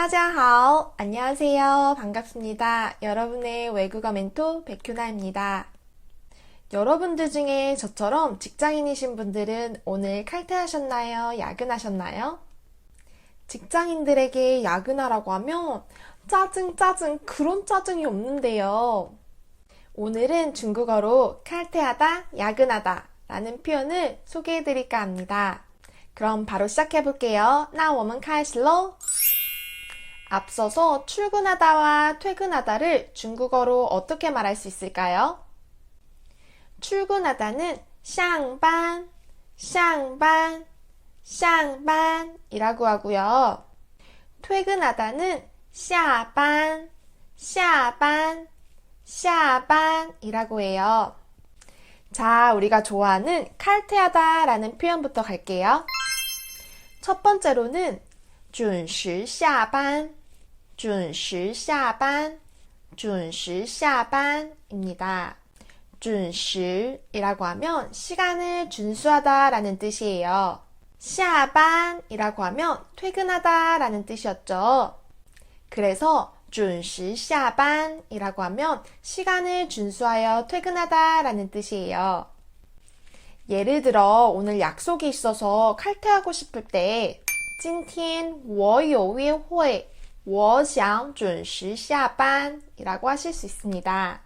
따자하오. 안녕하세요. 반갑습니다. 여러분의 외국어 멘토 백효나입니다. 여러분들 중에 저처럼 직장인이신 분들은 오늘 칼퇴하셨나요? 야근하셨나요? 직장인들에게 야근하라고 하면 짜증 그런 짜증이 없는데요. 오늘은 중국어로 칼퇴하다, 야근하다 라는 표현을 소개해 드릴까 합니다. 그럼 바로 시작해 볼게요. 那我们开始喽. 앞서서 출근하다와 퇴근하다를 중국어로 어떻게 말할 수 있을까요? 출근하다는 上班, 上班, 上班 이라고 하고요. 퇴근하다는 下班, 下班, 下班 이라고 해요. 자, 우리가 좋아하는 칼퇴하다 라는 표현부터 갈게요. 첫 번째로는 准时下班, 准时下班, 准时下班입니다. 准时이라고 하면 시간을 준수하다 라는 뜻이에요. 下班이라고 하면 퇴근하다 라는 뜻이었죠. 그래서 准时下班이라고 하면 시간을 준수하여 퇴근하다 라는 뜻이에요. 예를 들어 오늘 약속이 있어서 칼퇴하고 싶을 때 今天我有约会我想准时下班이라고 하실 수 있습니다.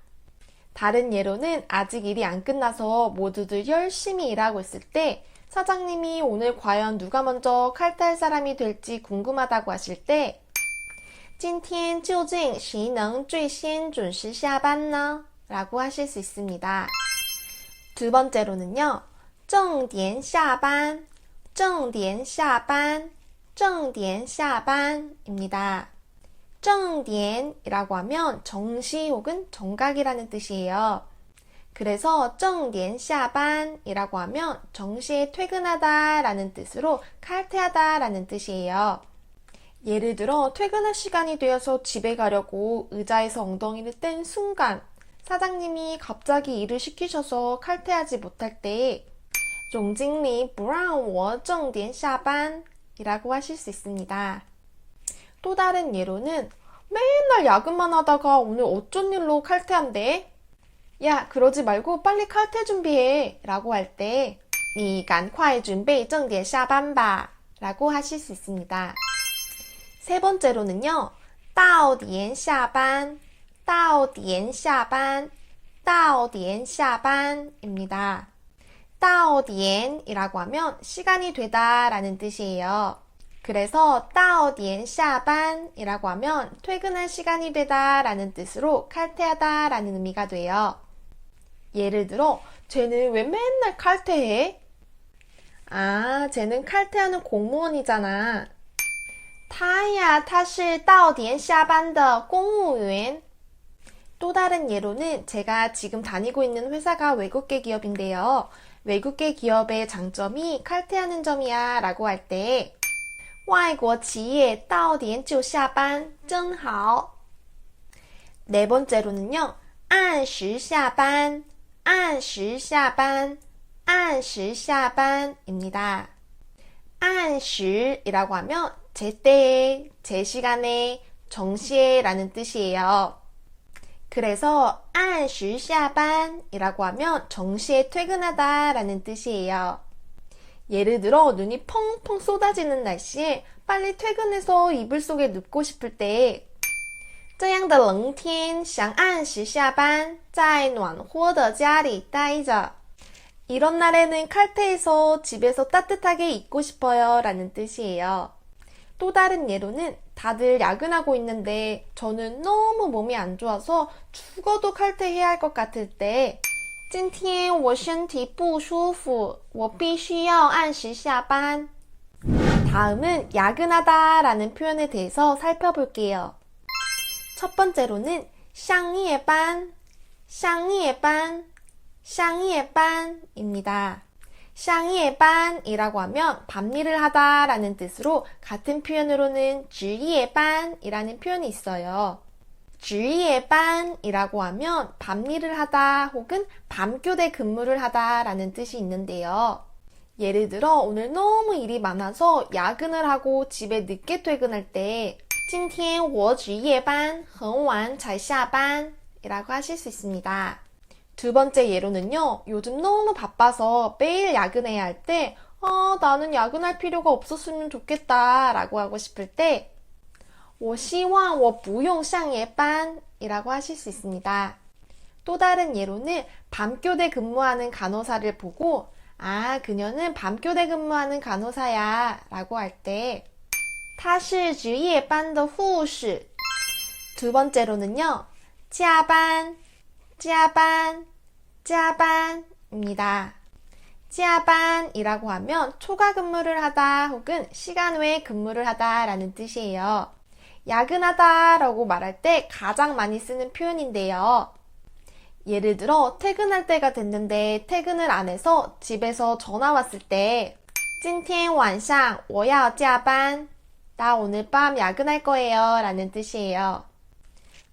다른 예로는 아직 일이 안 끝나서 모두들 열심히 일하고 있을 때 사장님이 오늘 과연 누가 먼저 칼퇴할 사람이 될지 궁금하다고 하실 때 今天究竟谁能最先准时下班呢? 라고 하실 수 있습니다. 두 번째로는요. 正点下班, 正点下班, 正点下班입니다. 正点이라고 하면 정시 혹은 정각이라는 뜻이에요. 그래서 正点下班이라고 하면 정시에 퇴근하다 라는 뜻으로 칼퇴하다 라는 뜻이에요. 예를 들어 퇴근할 시간이 되어서 집에 가려고 의자에서 엉덩이를 뗀 순간 사장님이 갑자기 일을 시키셔서 칼퇴하지 못할 때 总经理不让我正点下班 이라고 하실 수 있습니다. 또 다른 예로는 맨날 야근만 하다가 오늘 어쩐 일로 칼퇴한대? 야, 그러지 말고 빨리 칼퇴 준비해 라고 할 때 你赶快准备正点下班吧 라고 하실 수 있습니다. 세 번째로는요. 到点下班, 到点下班, 到点下班입니다. 到点이라고 하면 시간이 되다 라는 뜻이에요. 그래서 到点下班이라고 하면 퇴근할 시간이 되다 라는 뜻으로 칼퇴하다 라는 의미가 돼요. 예를 들어 쟤는 왜 맨날 칼퇴해? 아, 쟤는 칼퇴하는 공무원이잖아. 他呀,他是到点下班的公务员. 또 다른 예로는 제가 지금 다니고 있는 회사가 외국계 기업인데요. 외국계 기업의 장점이 칼퇴하는 점이야 라고 할 때 外国企业到点就下班真好. 네 번째로는요. 按时下班, 按时下班, 按时下班입니다. 按时이라고 하면 제때에, 제시간에, 정시에 라는 뜻이에요. 그래서 按时下班이라고 하면 정시에 퇴근하다 라는 뜻이에요. 예를 들어 눈이 펑펑 쏟아지는 날씨에 빨리 퇴근해서 이불 속에 눕고 싶을 때 这样的冷天想按时下班在暖和的家里待着 이런 날에는 칼퇴해서 집에서 따뜻하게 있고 싶어요 라는 뜻이에요. 또 다른 예로는 다들 야근하고 있는데 저는 너무 몸이 안 좋아서 죽어도 칼퇴해야 할 것 같을 때 今天我身体不舒服我必须要按时下班 다음은 야근하다 라는 표현에 대해서 살펴볼게요. 첫 번째로는 商业班, 商业班, 商业班입니다. 商业班이라고 하면 밤일을 하다 라는 뜻으로 같은 표현으로는 职业班이라는 표현이 있어요. 职业班이라고 하면 밤일을 하다 혹은 밤교대 근무를 하다 라는 뜻이 있는데요. 예를 들어 오늘 너무 일이 많아서 야근을 하고 집에 늦게 퇴근할 때今天我值夜班,很晚才下班 이라고 하실 수 있습니다. 두 번째 예로는요. 요즘 너무 바빠서 매일 야근해야 할 때 나는 야근할 필요가 없었으면 좋겠다 라고 하고 싶을 때 我希望我不用上夜班 이라고 하실 수 있습니다. 또 다른 예로는 밤교대 근무하는 간호사를 보고 그녀는 밤교대 근무하는 간호사야 라고 할 때 她是值夜班的护士 두 번째로는요. 加班, 加班, 加班입니다. 加班이라고 하면 초과 근무를 하다 혹은 시간 외에 근무를 하다 라는 뜻이에요. 야근하다 라고 말할 때 가장 많이 쓰는 표현인데요. 예를 들어 퇴근할 때가 됐는데 퇴근을 안 해서 집에서 전화 왔을 때 今天晚上我要加班 나 오늘 밤 야근할 거예요 라는 뜻이에요.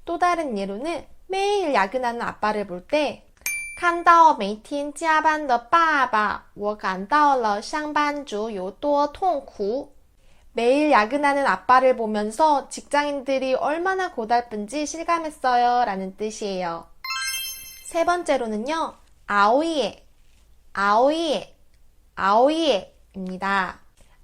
또 다른 예로는 매일 야근하는 아빠를 볼 때 看到每天加班的爸爸我感到了上班族有多痛苦 매일 야근하는 아빠를 보면서 직장인들이 얼마나 고달픈지 실감했어요 라는 뜻이에요. 세 번째로는요. 아오이에, 아오이에, 아오이에입니다.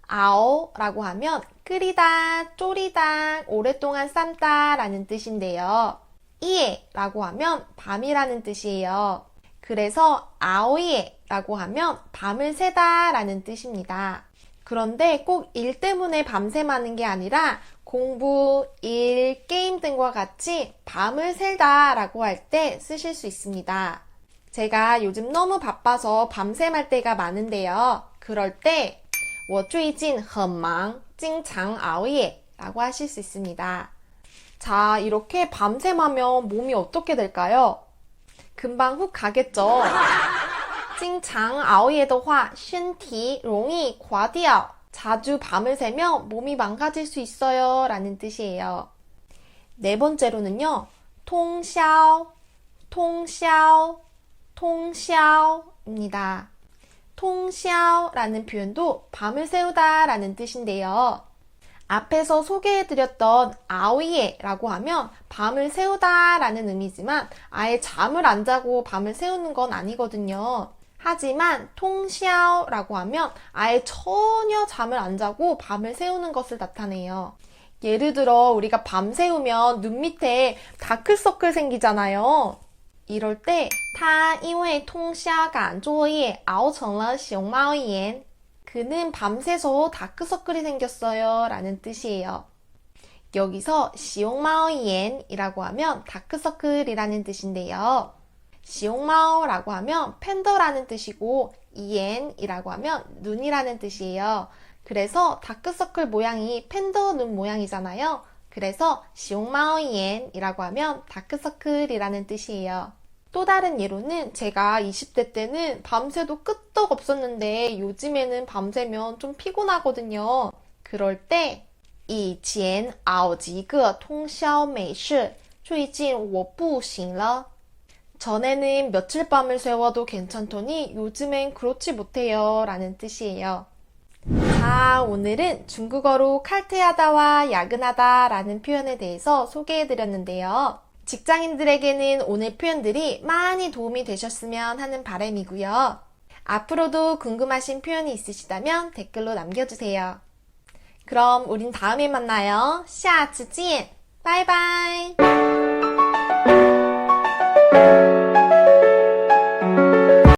아오라고 하면 끓이다, 졸이다, 오랫동안 삶다 라는 뜻인데요. 이에라고 하면 밤이라는 뜻이에요. 그래서 아오이에라고 하면 밤을 새다 라는 뜻입니다. 그런데 꼭 일 때문에 밤샘하는 게 아니라 공부, 일, 게임 등과 같이 밤을 샌다 라고 할 때 쓰실 수 있습니다. 제가 요즘 너무 바빠서 밤샘할 때가 많은데요. 그럴 때 我最近很忙经常熬夜 라고 하실 수 있습니다. 자, 이렇게 밤샘하면 몸이 어떻게 될까요? 금방 훅 가겠죠? 经常熬夜的话身体容易垮掉 자주 밤을 새면 몸이 망가질 수 있어요 라는 뜻이에요. 네 번째로는요. 통宵, 통宵, 통宵입니다. 통宵라는 표현도 밤을 새우다 라는 뜻인데요. 앞에서 소개해드렸던 아오이에라고 하면 밤을 새우다 라는 의미지만 아예 잠을 안 자고 밤을 새우는 건 아니거든요. 하지만 통宵라고 하면 아예 전혀 잠을 안 자고 밤을 새우는 것을 나타내요. 예를 들어 우리가 밤 새우면 눈 밑에 다크서클 생기잖아요. 이럴 때 他因为通宵赶作业熬成了熊猫眼 그는 밤새서 다크서클이 생겼어요 라는 뜻이에요. 여기서 熊猫眼이라고 하면 다크서클이라는 뜻인데요. 熊猫라고 하면 팬더라는 뜻이고 이엔이라고 하면 눈이라는 뜻이에요. 그래서 다크서클 모양이 팬더 눈 모양이잖아요. 그래서 熊猫眼이라고 하면 다크서클이라는 뜻이에요. 또 다른 예로는 제가 20대 때는 밤새도 끄떡 없었는데 요즘에는 밤새면 좀 피곤하거든요. 그럴 때 以前熬几个通宵没事最近我不行了 전에는 며칠 밤을 새워도 괜찮더니 요즘엔 그렇지 못해요 라는 뜻이에요. 자, 오늘은 중국어로 칼퇴하다와 야근하다 라는 표현에 대해서 소개해드렸는데요. 직장인들에게는 오늘 표현들이 많이 도움이 되셨으면 하는 바람이고요. 앞으로도 궁금하신 표현이 있으시다면 댓글로 남겨주세요. 그럼 우린 다음에 만나요. 下次见. 바이바이.